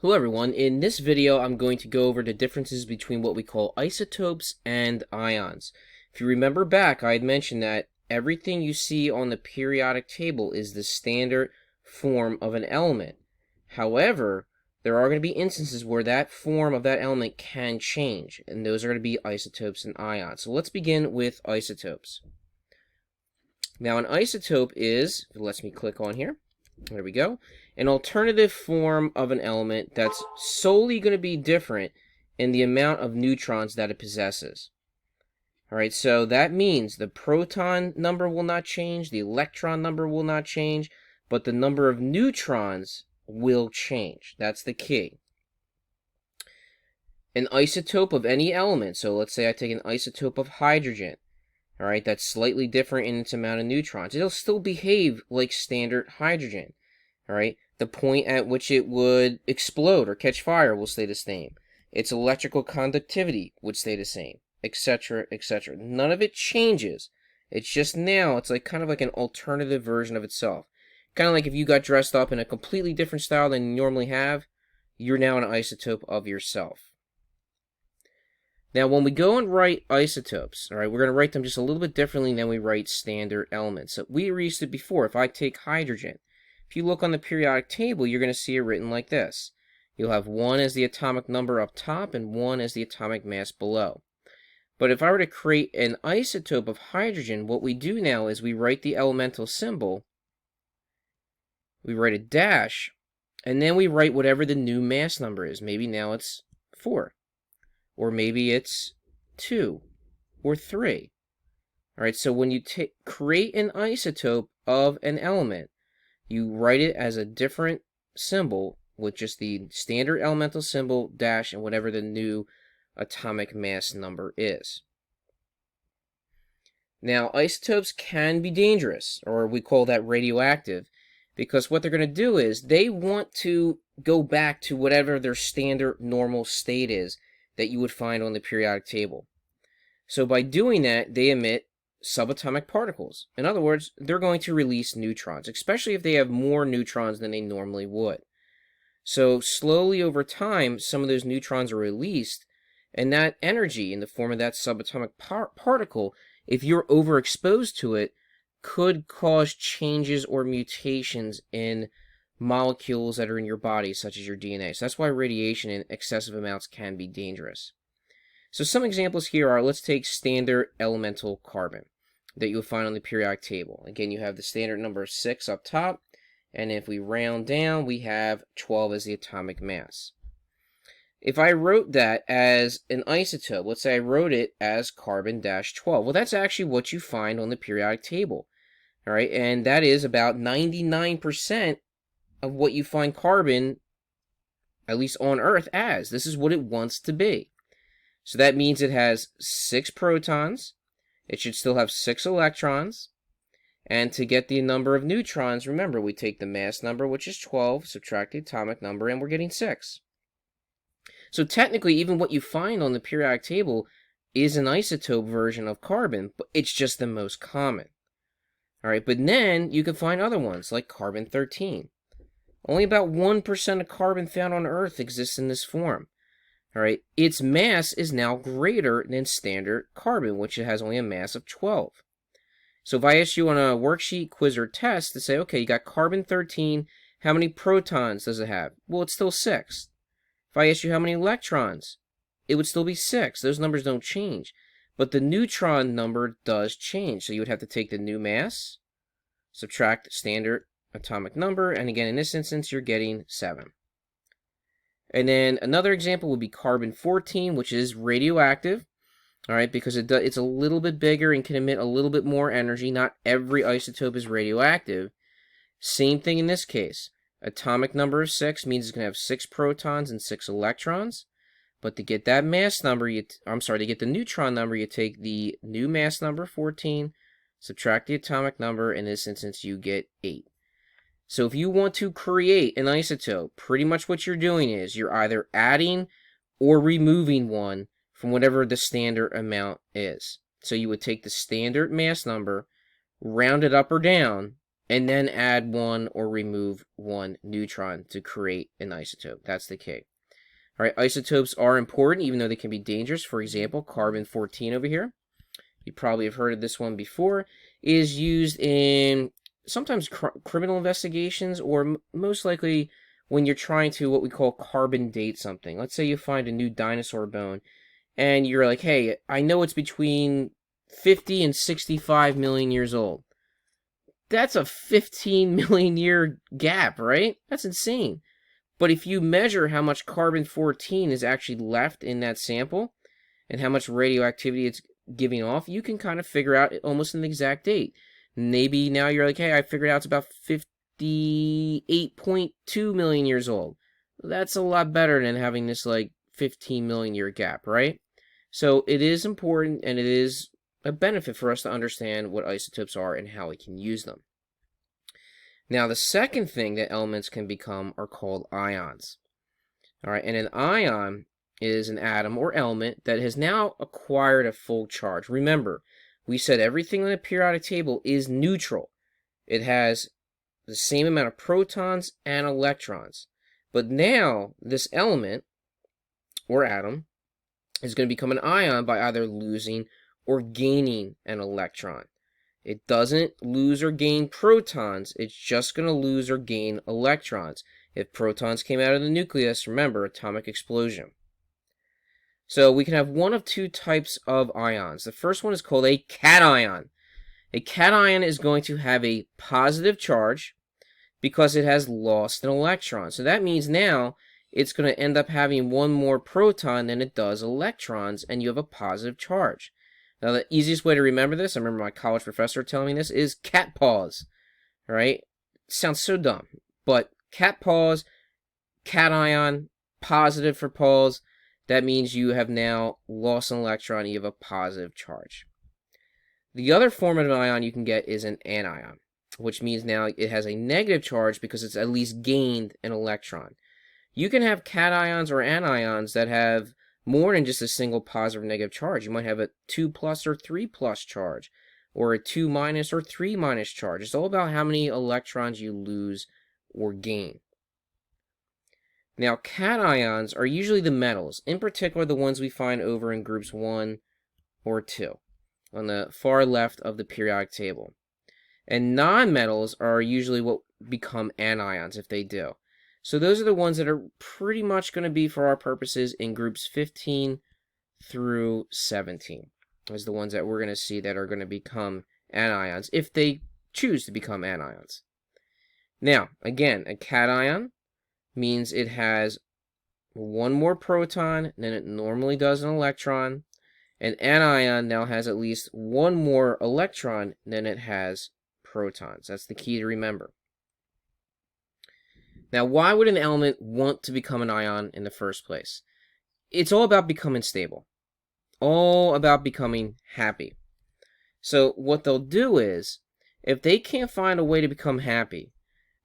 Hello everyone, in this video I'm going to go over the differences between what we call isotopes and ions. If you remember back, I had mentioned that everything you see on the periodic table is the standard form of an element. However, there are going to be instances where that form of that element can change, and those are going to be isotopes and ions. So let's begin with isotopes. Now an isotope is, if it lets me click on here, there we go, an alternative form of an element that's solely going to be different in the amount of neutrons that it possesses. Alright, so that means the proton number will not change, the electron number will not change, but the number of neutrons will change. That's the key. An isotope of any element, so let's say I take an isotope of hydrogen, alright, that's slightly different in its amount of neutrons. It'll still behave like standard hydrogen. Alright, the point at which it would explode or catch fire will stay the same. Its electrical conductivity would stay the same, etc., etc. None of it changes. It's just now, it's like kind of like an alternative version of itself. Kind of like if you got dressed up in a completely different style than you normally have, you're now an isotope of yourself. Now, when we go and write isotopes, all right, we're going to write them just a little bit differently than we write standard elements. So we used it before. If I take hydrogen, if you look on the periodic table, you're going to see it written like this. You'll have 1 as the atomic number up top and 1 as the atomic mass below. But if I were to create an isotope of hydrogen, what we do now is we write the elemental symbol, we write a dash, and then we write whatever the new mass number is. Maybe now it's 4. Or maybe it's 2 or 3. All right, so when you create an isotope of an element, you write it as a different symbol with just the standard elemental symbol, dash, and whatever the new atomic mass number is. Now, isotopes can be dangerous, or we call that radioactive, because what they're going to do is they want to go back to whatever their standard normal state is that you would find on the periodic table. So by doing that, they emit subatomic particles. In other words, they're going to release neutrons, especially if they have more neutrons than they normally would. So slowly over time, some of those neutrons are released, and that energy in the form of that subatomic particle, if you're overexposed to it, could cause changes or mutations in molecules that are in your body, such as your DNA. So that's why radiation in excessive amounts can be dangerous. So some examples here are, let's take standard elemental carbon that you'll find on the periodic table. Again, you have the standard number of 6 up top, and if we round down, we have 12 as the atomic mass. If I wrote that as an isotope, let's say I wrote it as carbon-12, well, that's actually what you find on the periodic table. All right, and that is about 99% of what you find carbon, at least on Earth, as. This is what it wants to be. So that means it has 6 protons. It should still have 6 electrons. And to get the number of neutrons, remember, we take the mass number, which is 12, subtract the atomic number, and we're getting 6. So technically, even what you find on the periodic table is an isotope version of carbon, but it's just the most common. All right, but then you can find other ones, like carbon-13. Only about 1% of carbon found on Earth exists in this form. All right, its mass is now greater than standard carbon, which has only a mass of 12. So if I ask you on a worksheet, quiz, or test to say, okay, you got carbon-13, how many protons does it have? Well, it's still 6. If I ask you how many electrons, it would still be 6. Those numbers don't change. But the neutron number does change. So you would have to take the new mass, subtract standard atomic number, and again, in this instance, you're getting 7. And then another example would be carbon-14, which is radioactive, all right, because it's a little bit bigger and can emit a little bit more energy. Not every isotope is radioactive. Same thing in this case. Atomic number of 6 means it's going to have 6 protons and 6 electrons. But to get that mass number, to get the neutron number, you take the new mass number, 14, subtract the atomic number. In this instance, you get 8. So if you want to create an isotope, pretty much what you're doing is you're either adding or removing one from whatever the standard amount is. So you would take the standard mass number, round it up or down, and then add one or remove one neutron to create an isotope. That's the key. All right, isotopes are important, even though they can be dangerous. For example, carbon-14 over here, you probably have heard of this one before, is used in sometimes criminal investigations, or most likely when you're trying to what we call carbon date something. Let's say you find a new dinosaur bone, and you're like, hey, I know it's between 50 and 65 million years old. That's a 15 million year gap, right? That's insane. But if you measure how much carbon-14 is actually left in that sample and how much radioactivity it's giving off, you can kind of figure out almost an exact date. Maybe now you're like, hey, I figured out it's about 58.2 million years old. That's a lot better than having this like 15 million year gap, right? So it is important, and it is a benefit for us to understand what isotopes are and how we can use them. Now, the second thing that elements can become are called ions. All right, and an ion is an atom or element that has now acquired a full charge. Remember, we said everything on the periodic table is neutral. It has the same amount of protons and electrons. But now, this element or atom is going to become an ion by either losing or gaining an electron. It doesn't lose or gain protons, it's just going to lose or gain electrons. If protons came out of the nucleus, remember, atomic explosion. So we can have one of two types of ions. The first one is called a cation. A cation is going to have a positive charge because it has lost an electron. So that means now it's going to end up having one more proton than it does electrons, and you have a positive charge. Now, the easiest way to remember this, I remember my college professor telling me this, is cat paws. All right? Sounds so dumb. But cat paws, cation, positive for paws, that means you have now lost an electron, you have a positive charge. The other form of an ion you can get is an anion, which means now it has a negative charge because it's at least gained an electron. You can have cations or anions that have more than just a single positive or negative charge. You might have a 2 plus or 3 plus charge, or a 2 minus or 3 minus charge. It's all about how many electrons you lose or gain. Now, cations are usually the metals, in particular the ones we find over in groups 1 or 2, on the far left of the periodic table. And nonmetals are usually what become anions if they do. So those are the ones that are pretty much going to be, for our purposes, in groups 15 through 17. Those are the ones that we're going to see that are going to become anions, if they choose to become anions. Now, again, a cation means it has one more proton than it normally does an electron. An anion now has at least one more electron than it has protons. That's the key to remember. Now, why would an element want to become an ion in the first place? It's all about becoming stable. All about becoming happy. So what they'll do is, if they can't find a way to become happy,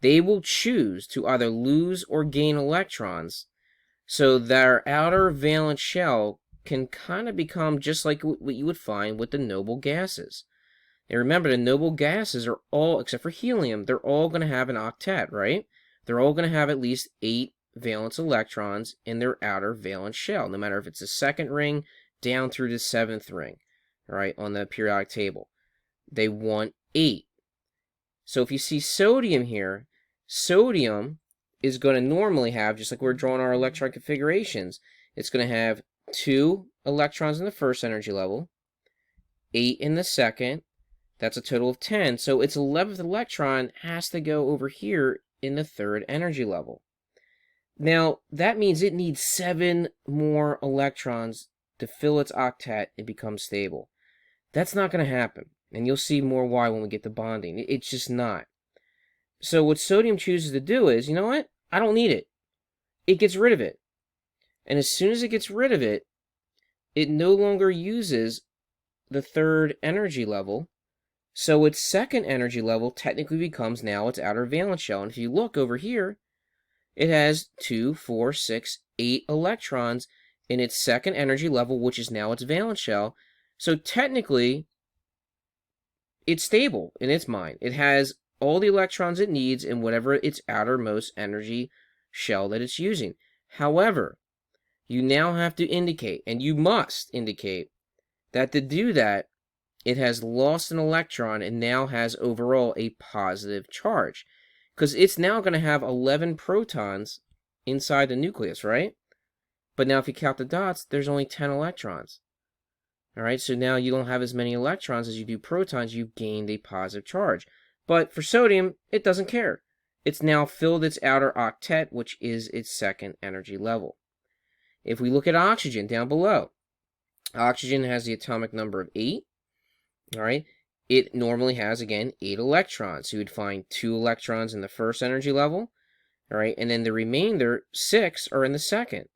they will choose to either lose or gain electrons so their outer valence shell can kind of become just like what you would find with the noble gases. And remember, the noble gases are all, except for helium, they're all going to have an octet, right? They're all going to have at least 8 valence electrons in their outer valence shell, no matter if it's the second ring down through the 7th ring, right, on the periodic table. They want 8. So if you see sodium here, sodium is going to normally have, just like we're drawing our electron configurations, it's going to have 2 electrons in the first energy level, 8 in the second. That's a total of 10. So its 11th electron has to go over here in the third energy level. Now, that means it needs 7 more electrons to fill its octet and become stable. That's not going to happen. And you'll see more why when we get to bonding. It's just not. So what sodium chooses to do is, you know what? I don't need it. It gets rid of it. And as soon as it gets rid of it, it no longer uses the third energy level. So its second energy level technically becomes now its outer valence shell. And if you look over here, it has 2, 4, 6, 8 electrons in its second energy level, which is now its valence shell. So technically, it's stable in its mind. It has all the electrons it needs in whatever its outermost energy shell that it's using. However, you now have to indicate, and you must indicate, that to do that, it has lost an electron and now has overall a positive charge. Because it's now going to have 11 protons inside the nucleus, right? But now if you count the dots, there's only 10 electrons. All right, so now you don't have as many electrons as you do protons. You've gained a positive charge. But for sodium, it doesn't care. It's now filled its outer octet, which is its second energy level. If we look at oxygen down below, oxygen has the atomic number of 8. All right, it normally has, again, 8 electrons. So you would find 2 electrons in the first energy level, all right, and then the remainder, 6, are in the second.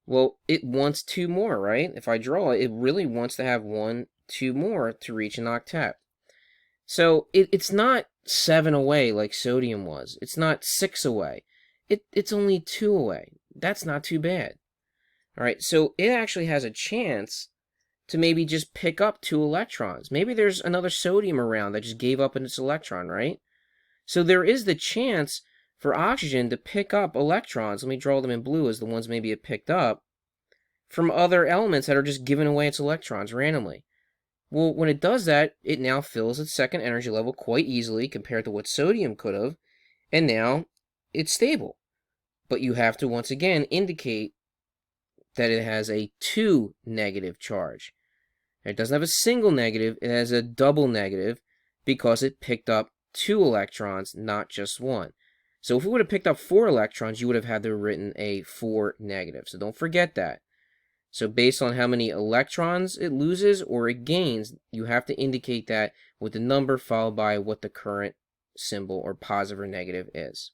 Well, it wants 2 more, right? If I draw it, it really wants to have 1, 2 more to reach an octet. So it's not 7 away like sodium was. It's not 6 away. It's only 2 away. That's not too bad. All right, so it actually has a chance to maybe just pick up 2 electrons. Maybe there's another sodium around that just gave up its electron, right? So there is the chance for oxygen to pick up electrons. Let me draw them in blue as the ones maybe it picked up from other elements that are just giving away its electrons randomly. Well, when it does that, it now fills its second energy level quite easily compared to what sodium could have, and now it's stable. But you have to once again indicate that it has a 2 negative charge. It doesn't have a single negative, it has a double negative because it picked up 2 electrons, not just 1. So if it would have picked up 4 electrons, you would have had to have written a 4 negative. So don't forget that. So based on how many electrons it loses or it gains, you have to indicate that with the number followed by what the current symbol or positive or negative is.